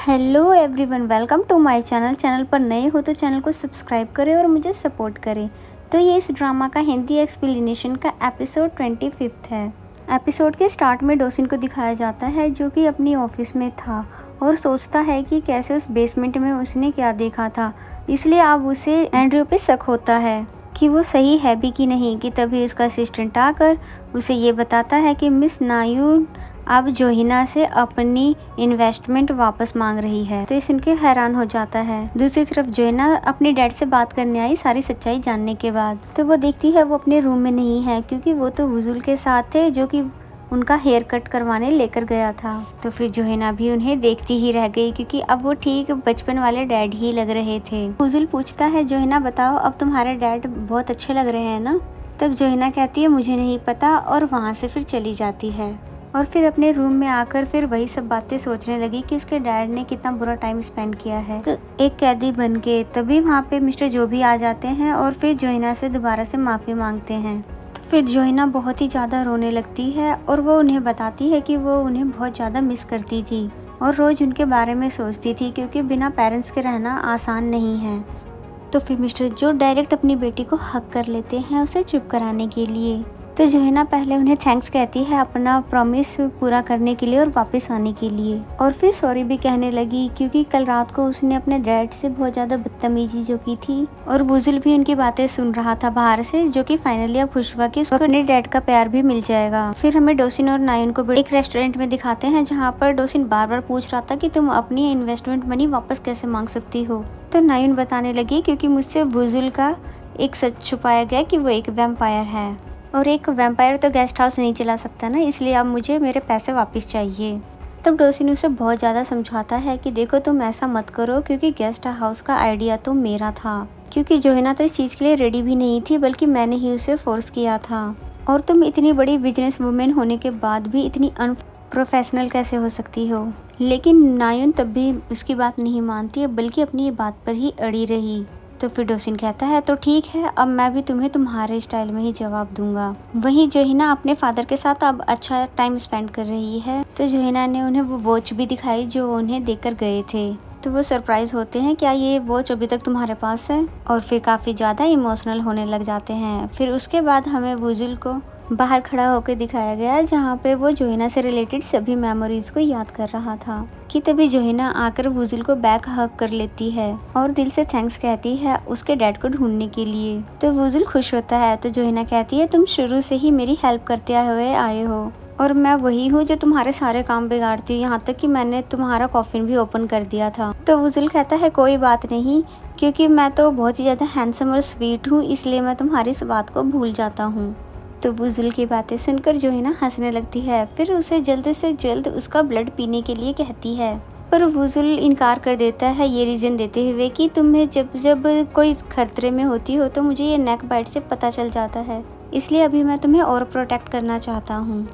Hello everyone, welcome to my channel पर नए हो तो चैनल को सब्सक्राइब करें और मुझे सपोर्ट करें। तो ये इस ड्रामा का हिंदी एक्सप्लेनेशन का एपिसोड 25 है। एपिसोड के स्टार्ट में डोसिन को दिखाया जाता है जो कि अपनी ऑफिस में था और सोचता है कि कैसे उस बेसमेंट में उसने क्या देखा था, इसलिए अब उसे एंड्रयू पे शक होता है कि वो सही है भी कि नहीं। कि तभी उसका असिस्टेंट आकर उसे ये बताता है कि मिस नायून अब जोहिना से अपनी इन्वेस्टमेंट वापस मांग रही है। तो सुनकर हैरान हो जाता है। दूसरी तरफ जोहिना अपने डैड से बात करने आई सारी सच्चाई जानने के बाद। तो वो देखती है वो अपने रूम में नहीं है क्योंकि वो तो वुजुल के साथ थे जो कि उनका हेयर कट करवाने लेकर गया था। तो फिर जोहिना भी उन्हें देखती ही रह गई क्योंकि अब वो ठीक बचपन वाले डैड ही लग रहे थे। वुजुल पूछता है जोहिना बताओ अब तुम्हारे डैड बहुत अच्छे लग रहे हैं ना। तब जोहिना कहती है मुझे नहीं पता और वहाँ से फिर चली जाती है और फिर अपने रूम में आकर फिर वही सब बातें सोचने लगी कि उसके डैड ने कितना बुरा टाइम स्पेंड किया है एक कैदी बन के। तभी वहाँ पे मिस्टर जो भी आ जाते हैं और फिर जोहिना से दोबारा से माफ़ी मांगते हैं। तो फिर जोहिना बहुत ही ज़्यादा रोने लगती है और वो उन्हें बताती है कि वो उन्हें बहुत ज़्यादा मिस करती थी और रोज़ उनके बारे में सोचती थी क्योंकि बिना पेरेंट्स के रहना आसान नहीं है। तो फिर मिस्टर जो डायरेक्ट अपनी बेटी को हक कर लेते हैं उसे चुप कराने के लिए। तो जोहिना पहले उन्हें थैंक्स कहती है अपना प्रॉमिस पूरा करने के लिए और वापस आने के लिए, और फिर सॉरी भी कहने लगी क्योंकि कल रात को उसने अपने डैड से बहुत ज़्यादा बदतमीजी जो की थी। और वुजुल भी उनकी बातें सुन रहा था बाहर से, जो कि फाइनली अब खुश हुआ कि उसको अपने डैड का प्यार भी मिल जाएगा। फिर हमें डोसिन और नायुन को एक रेस्टोरेंट में दिखाते हैं जहाँ पर डोसिन बार बार पूछ रहा था कि तुम अपनी इन्वेस्टमेंट मनी वापस कैसे मांग सकती हो। तो नायुन बताने लगी क्योंकि मुझसे वुजुल का एक सच छुपाया गया कि वो एक वैम्पायर है और एक वैम्पायर तो गेस्ट हाउस नहीं चला सकता ना, इसलिए अब मुझे मेरे पैसे वापस चाहिए। तब डोसिन उसे बहुत ज़्यादा समझाता है कि देखो तुम ऐसा मत करो क्योंकि गेस्ट हाउस का आइडिया तो मेरा था, क्योंकि जोहिना तो इस चीज़ के लिए रेडी भी नहीं थी बल्कि मैंने ही उसे फोर्स किया था। और तुम इतनी बड़ी बिजनेस वुमेन होने के बाद भी इतनी अनप्रोफेशनल कैसे हो सकती हो। लेकिन नायुन तब भी उसकी बात नहीं मानती है बल्कि अपनी ये बात पर ही अड़ी रही। तो फिर डोसिन कहता है तो ठीक है, अब मैं भी तुम्हें तुम्हारे स्टाइल में ही जवाब दूंगा। वहीं जोहिना अपने फादर के साथ अब अच्छा टाइम स्पेंड कर रही है। तो जोहिना ने उन्हें वो वॉच भी दिखाई जो उन्हें देकर गए थे। तो वो सरप्राइज होते हैं, क्या ये वॉच अभी तक तुम्हारे पास है। और फिर काफ़ी ज़्यादा इमोशनल होने लग जाते हैं। फिर उसके बाद हमें वुजुल को बाहर खड़ा होकर दिखाया गया जहाँ पे वो जोहिना से रिलेटेड सभी मेमोरीज को याद कर रहा था। कि तभी जोहिना आकर वुजुल को बैक हग कर लेती है और दिल से थैंक्स कहती है उसके डैड को ढूंढने के लिए। तो वुजुल खुश होता है। तो जोहिना कहती है तुम शुरू से ही मेरी हेल्प करते हुए आए हो और मैं वही हूँ जो तुम्हारे सारे काम बिगाड़ती हूँ, यहाँ तक कि मैंने तुम्हारा कॉफिन भी ओपन कर दिया था। तो वुजुल कहता है कोई बात नहीं, क्योंकि मैं तो बहुत ही ज़्यादा हैंडसम और स्वीट हूँ, इसलिए मैं तुम्हारी इस बात को भूल जाता हूँ। तो वुजुल की बातें सुनकर जोहिना हंसने लगती है। फिर उसे जल्द से जल्द उसका ब्लड पीने के लिए कहती है, पर वुजुल इनकार कर देता है ये रीज़न देते हुए कि तुम्हें जब जब कोई खतरे में होती हो तो मुझे ये नेक बाइट से पता चल जाता है, इसलिए अभी मैं तुम्हें और प्रोटेक्ट करना चाहता हूँ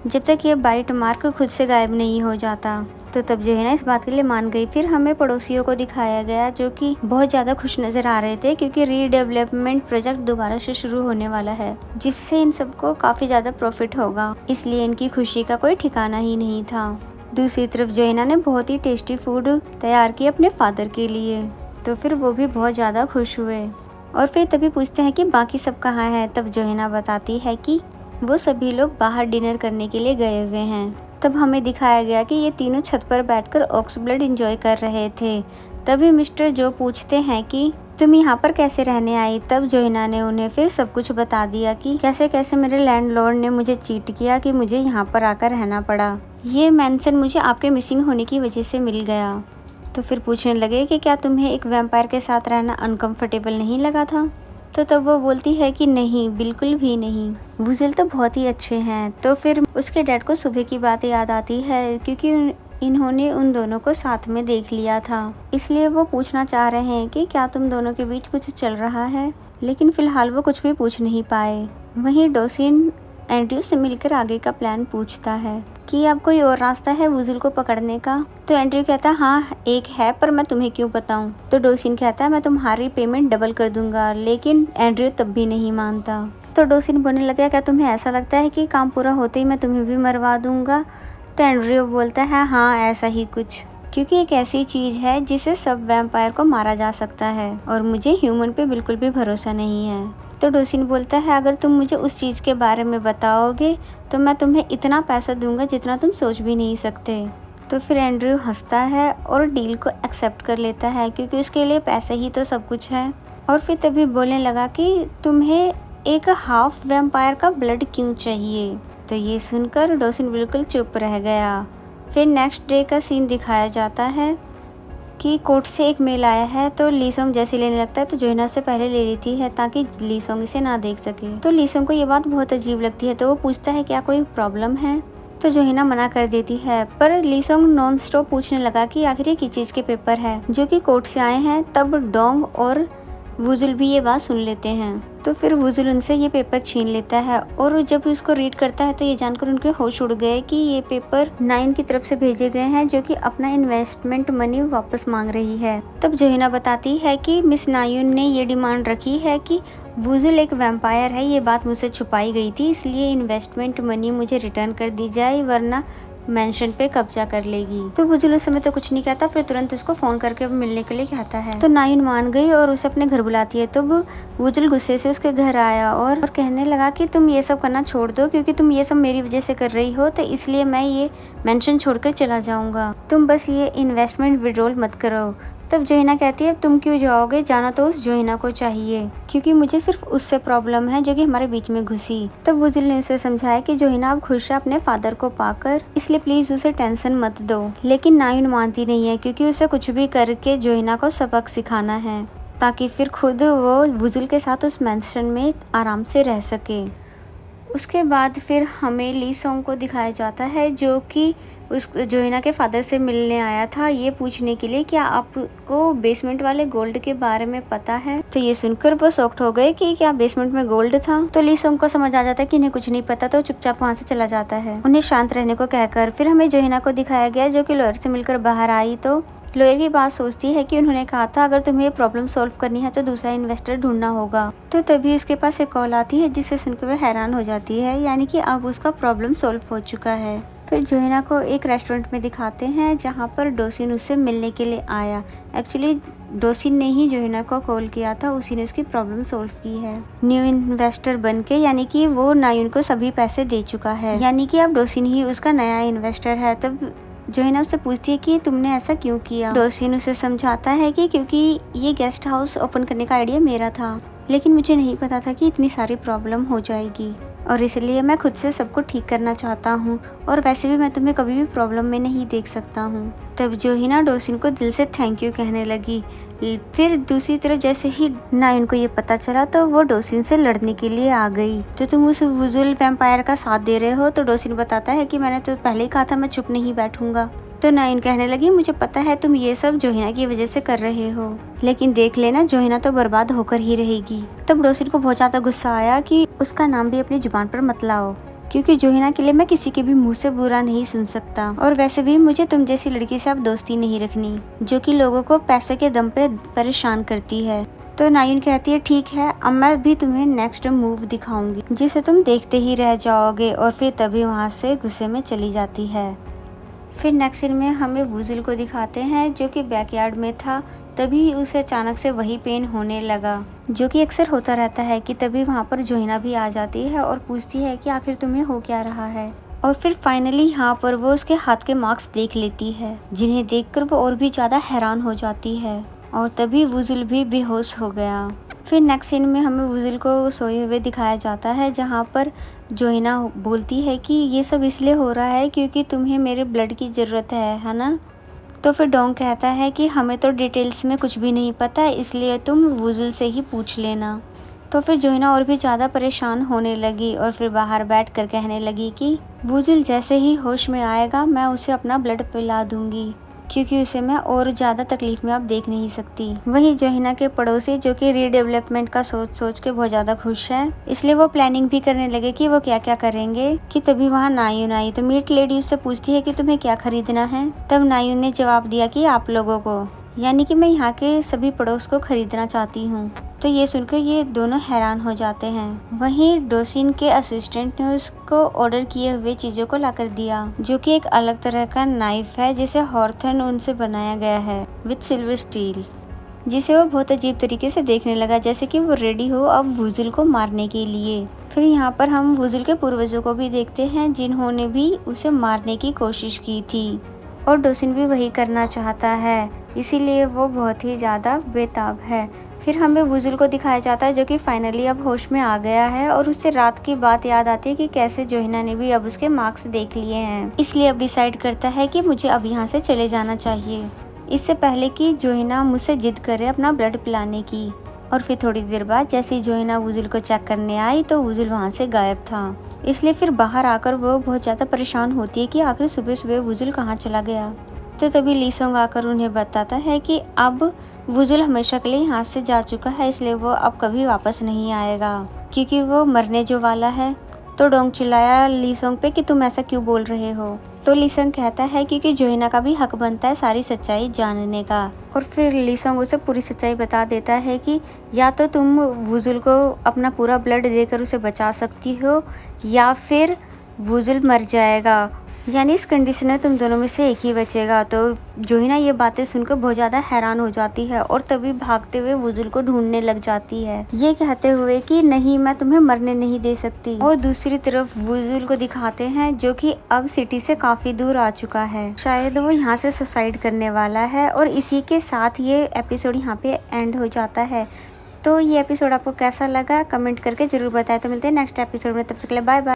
जब तक ये बाइट मार्क खुद से गायब नहीं हो जाता। तो तब जोहिना इस बात के लिए मान गई। फिर हमें पड़ोसियों को दिखाया गया जो कि बहुत ज़्यादा खुश नज़र आ रहे थे क्योंकि रीडेवलपमेंट प्रोजेक्ट दोबारा से शुरू होने वाला है जिससे इन सबको काफ़ी ज़्यादा प्रॉफिट होगा, इसलिए इनकी खुशी का कोई ठिकाना ही नहीं था। दूसरी तरफ जोहिना ने बहुत ही टेस्टी फूड तैयार किया अपने फादर के लिए, तो फिर वो भी बहुत ज़्यादा खुश हुए। और फिर तभी पूछते हैं कि बाकी सब कहाँ हैं। तब जोहिना बताती है कि वो सभी लोग बाहर डिनर करने के लिए गए हुए हैं। तब हमें दिखाया गया कि ये तीनों छत पर बैठकर ऑक्स ब्लड एंजॉय कर रहे थे। तभी मिस्टर जो पूछते हैं कि तुम यहाँ पर कैसे रहने आई। तब जोहिना ने उन्हें फिर सब कुछ बता दिया कि कैसे कैसे मेरे लैंडलॉर्ड ने मुझे चीट किया कि मुझे यहाँ पर आकर रहना पड़ा। ये मेंशन मुझे आपके मिसिंग होने की वजह से मिल गया। तो फिर पूछने लगे कि क्या तुम्हें एक वैम्पायर के साथ रहना अनकम्फर्टेबल नहीं लगा था। तो तब वो बोलती है कि नहीं, बिल्कुल भी नहीं, वुजुल तो बहुत ही अच्छे हैं। तो फिर उसके डैड को सुबह की बात याद आती है क्योंकि इन्होंने उन दोनों को साथ में देख लिया था, इसलिए वो पूछना चाह रहे हैं कि क्या तुम दोनों के बीच कुछ चल रहा है, लेकिन फिलहाल वो कुछ भी पूछ नहीं पाए। वहीं डोसिन एंड्रयू से मिलकर आगे का प्लान पूछता है कि अब कोई और रास्ता है वुजुल को पकड़ने का। तो एंड्रयू कहता है हाँ एक है, पर मैं तुम्हें क्यों बताऊं। तो डोसिन कहता है मैं तुम्हारी पेमेंट डबल कर दूंगा, लेकिन एंड्रयू तब भी नहीं मानता। तो डोसिन बोलने लगा क्या तुम्हें ऐसा लगता है कि काम पूरा होते ही मैं तुम्हें भी मरवा दूंगा। तो एंड्रयू बोलता है हाँ ऐसा ही कुछ, क्योंकि एक ऐसी चीज़ है जिसे सब वैम्पायर को मारा जा सकता है और मुझे ह्यूमन पे बिल्कुल भी भरोसा नहीं है। तो डोसिन बोलता है अगर तुम मुझे उस चीज़ के बारे में बताओगे तो मैं तुम्हें इतना पैसा दूंगा जितना तुम सोच भी नहीं सकते। तो फिर एंड्रयू हंसता है और डील को एक्सेप्ट कर लेता है क्योंकि उसके लिए पैसे ही तो सब कुछ है। और फिर तभी बोलने लगा कि तुम्हें एक हाफ वैम्पायर का ब्लड क्यों चाहिए। तो ये सुनकर डोसिन बिल्कुल चुप रह गया। फिर नेक्स्ट डे का सीन दिखाया जाता है कि कोर्ट से एक मेल आया है। तो लीसोंग जैसे लेने लगता है तो जोहिना से पहले ले लेती है ताकि लीसोंग इसे ना देख सके। तो लीसोंग को ये बात बहुत अजीब लगती है तो वो पूछता है क्या कोई प्रॉब्लम है। तो जोहिना मना कर देती है पर लीसोंग नॉन स्टॉप पूछने लगा कि आखिर ये किस चीज़ के पेपर है जो कि कोर्ट से आए हैं। तब डोंग और वुजुल भी ये बात सुन लेते हैं। तो फिर वुजुल उनसे ये पेपर छीन लेता है और जब उसको रीड करता है तो ये जानकर उनके होश उड़ गए कि ये पेपर नाइन की तरफ से भेजे गए हैं जो कि अपना इन्वेस्टमेंट मनी वापस मांग रही है। तब जोहिना बताती है कि मिस नायुन ने ये डिमांड रखी है कि वुजुल एक वैम्पायर है, ये बात मुझसे छुपाई गई थी, इसलिए इन्वेस्टमेंट मनी मुझे रिटर्न कर दी जाए वरना मेंशन पे कब्जा कर लेगी। तो वुजुल उस समय तो कुछ नहीं कहता, फिर तुरंत उसको फोन करके मिलने के लिए कहता है। तो नायुन मान गई और उसे अपने घर बुलाती है। तो वुजुल गुस्से से उसके घर आया और कहने लगा कि तुम ये सब करना छोड़ दो क्योंकि तुम ये सब मेरी वजह से कर रही हो, तो इसलिए मैं ये मेंशन छोड़कर चला जाऊंगा। तुम बस ये इन्वेस्टमेंट विड्रॉल मत करो। तब जोहिना कहती है तुम क्यों जाओगे, जाना तो उस जोहिना को चाहिए क्योंकि मुझे सिर्फ उससे प्रॉब्लम है जो कि हमारे बीच में घुसी। तब वुजुल ने उसे समझाया कि जोहिना अब खुश है अपने फादर को पाकर, इसलिए प्लीज उसे टेंशन मत दो। लेकिन नायुन मानती नहीं है क्योंकि उसे कुछ भी करके जोहिना को सबक सिखाना है ताकि फिर खुद वो वुजुल के साथ उस मेंशन में आराम से रह सके। उसके बाद फिर हमें लीसोंग को दिखाया जाता है जो कि उस जोहिना के फादर से मिलने आया था ये पूछने के लिए क्या आपको बेसमेंट वाले गोल्ड के बारे में पता है। तो ये सुनकर वो शॉक्ड हो गए कि क्या बेसमेंट में गोल्ड था। तो लीसोंग को समझ आ जाता है कि इन्हें कुछ नहीं पता, तो चुपचाप वहाँ से चला जाता है उन्हें शांत रहने को कहकर। फिर हमें जोहिना को दिखाया गया जो कि लॉयर से मिलकर बाहर आई। तो लॉयर की बात सोचती है कि उन्होंने कहा था अगर तुम्हें ये प्रॉब्लम सॉल्व करनी है तो दूसरा इन्वेस्टर ढूंढना होगा। तो तभी उसके पास एक कॉल आती है जिसे सुनकर वह हैरान हो जाती है, यानी कि अब उसका प्रॉब्लम सॉल्व हो चुका है। फिर जोहिना को एक रेस्टोरेंट में दिखाते हैं जहाँ पर डोसिन उससे मिलने के लिए आया। एक्चुअली डोसिन ने ही जोहिना को कॉल किया था, उसी ने उसकी प्रॉब्लम सॉल्व की है न्यू इन्वेस्टर बनके, यानी कि वो नायुन को सभी पैसे दे चुका है, यानी कि अब डोसिन ही उसका नया इन्वेस्टर है। तब जोहिना उससे पूछती है कि तुमने ऐसा क्यों किया। डोसिन उसे समझाता है कि क्योंकि ये गेस्ट हाउस ओपन करने का आइडिया मेरा था, लेकिन मुझे नहीं पता था कि इतनी सारी प्रॉब्लम हो जाएगी और इसलिए मैं खुद से सबको ठीक करना चाहता हूँ और वैसे भी मैं तुम्हें कभी भी प्रॉब्लम में नहीं देख सकता हूँ। तब जोहिना डोसिन को दिल से थैंक यू कहने लगी। फिर दूसरी तरफ जैसे ही नायुन को ये पता चला तो वो डोसिन से लड़ने के लिए आ गई। तो तुम उस वुजुल वैम्पायर का साथ दे रहे हो। तो डोसिन बताता है कि मैंने तो पहले ही कहा था मैं चुप नहीं बैठूंगा। तो नायुन कहने लगी मुझे पता है तुम ये सब जोहिना की वजह से कर रहे हो, लेकिन देख लेना जोहिना तो बर्बाद होकर ही रहेगी। तब डोसिन को बहुत ज्यादा गुस्सा आया कि उसका नाम भी अपनी जुबान पर मत लाओ क्योंकि जोहिना के लिए मैं किसी के भी मुंह से बुरा नहीं सुन सकता और वैसे भी मुझे तुम जैसी लड़की से अब दोस्ती नहीं रखनी जो कि लोगों को पैसे के दम पे परेशान करती है। तो नायुन कहती है ठीक है, अब मैं भी तुम्हें नेक्स्ट मूव दिखाऊंगी जिसे तुम देखते ही रह जाओगे, और फिर तभी वहाँ से गुस्से में चली जाती है। फिर नेक्स्ट सीन में हमें वुजुल को दिखाते हैं जो कि बैकयार्ड में था। तभी उसे अचानक से वही पेन होने लगा जो कि अक्सर होता रहता है कि तभी वहाँ पर जोहिना भी आ जाती है और पूछती है कि आखिर तुम्हें हो क्या रहा है। और फिर फाइनली यहाँ पर वो उसके हाथ के मार्क्स देख लेती है जिन्हें देखकर वो और भी ज़्यादा हैरान हो जाती है और तभी वुजुल भी बेहोश हो गया। फिर नेक्स्ट सीन में हमें वुजुल को सोए हुए दिखाया जाता है जहाँ पर जोहिना बोलती है कि ये सब इसलिए हो रहा है क्योंकि तुम्हें मेरे ब्लड की ज़रूरत है ना। तो फिर डोंग कहता है कि हमें तो डिटेल्स में कुछ भी नहीं पता, इसलिए तुम वुजुल से ही पूछ लेना। तो फिर जोहिना और भी ज़्यादा परेशान होने लगी और फिर बाहर बैठ कर कहने लगी कि वुजुल जैसे ही होश में आएगा मैं उसे अपना ब्लड पिला दूंगी क्योंकि उसे मैं और ज़्यादा तकलीफ में अब देख नहीं सकती। वहीं जोहिना के पड़ोसी जो कि रीडेवलपमेंट का सोच के बहुत ज़्यादा खुश है, इसलिए वो प्लानिंग भी करने लगे कि वो क्या क्या करेंगे। कि तभी वहाँ नायुन आई। तो मीट लेडी उससे पूछती है कि तुम्हें क्या खरीदना है। तब नायुन ने जवाब दिया कि आप लोगों को, यानी कि मैं यहाँ के सभी पड़ोस को खरीदना चाहती हूँ। तो ये सुनकर ये दोनों हैरान हो जाते हैं। वहीं डोसिन के असिस्टेंट ने उसको ऑर्डर किए हुए चीज़ों को लाकर दिया, जो कि एक अलग तरह का नाइफ है जिसे हॉर्थन उनसे बनाया गया है विथ सिल्वर स्टील, जिसे वो बहुत अजीब तरीके से देखने लगा, जैसे कि वो रेडी हो अब वुजुल को मारने के लिए। फिर यहाँ पर हम वुजुल के पूर्वजों को भी देखते हैं जिन्होंने भी उसे मारने की कोशिश की थी, और डोसिन भी वही करना चाहता है, इसीलिए वो बहुत ही ज़्यादा बेताब है। फिर हमें वुजुल को दिखाया जाता है जो कि फाइनली अब होश में आ गया है, और उससे रात की बात याद आती है कि कैसे जोहिना ने भी अब उसके मार्क्स देख लिए हैं, इसलिए अब डिसाइड करता है कि मुझे अब यहाँ से चले जाना चाहिए, इससे पहले कि जोहिना मुझसे जिद करे अपना ब्लड पिलाने की। और फिर थोड़ी देर बाद जैसे ही जोहिना वुजुल को चेक करने आई तो वुजुल वहाँ से गायब था, इसलिए फिर बाहर आकर वो बहुत ज़्यादा परेशान होती है कि आखिर सुबह सुबह वुजुल कहाँ चला गया। तो तभी लीसोंग आकर उन्हें बताता है कि अब वुजुल हमेशा के लिए यहाँ से जा चुका है, इसलिए वो अब कभी वापस नहीं आएगा क्योंकि वो मरने जो वाला है। तो डोंग चिल्लाया लीसोंग पे कि तुम ऐसा क्यों बोल रहे हो। तो लीसोंग कहता है क्योंकि जोहिना का भी हक बनता है सारी सच्चाई जानने का। और फिर लीसोंग उसे पूरी सच्चाई बता देता है कि या तो तुम वुजुल को अपना पूरा ब्लड देकर उसे बचा सकती हो या फिर वुजुल मर जाएगा, यानी इस कंडीशन में तुम दोनों में से एक ही बचेगा। तो जोहिना ये बातें सुनकर बहुत ज़्यादा हैरान हो जाती है और तभी भागते हुए वुजुल को ढूंढने लग जाती है, ये कहते हुए कि नहीं मैं तुम्हें मरने नहीं दे सकती। और दूसरी तरफ वुजुल को दिखाते हैं जो कि अब सिटी से काफ़ी दूर आ चुका है, शायद वो यहाँ से सुसाइड करने वाला है। और इसी के साथ ये एपिसोड यहाँ पे एंड हो जाता है। तो ये एपिसोड आपको कैसा लगा कमेंट करके ज़रूर बताएं। तो मिलते हैं नेक्स्ट एपिसोड में, तब तक के लिए बाय बाय।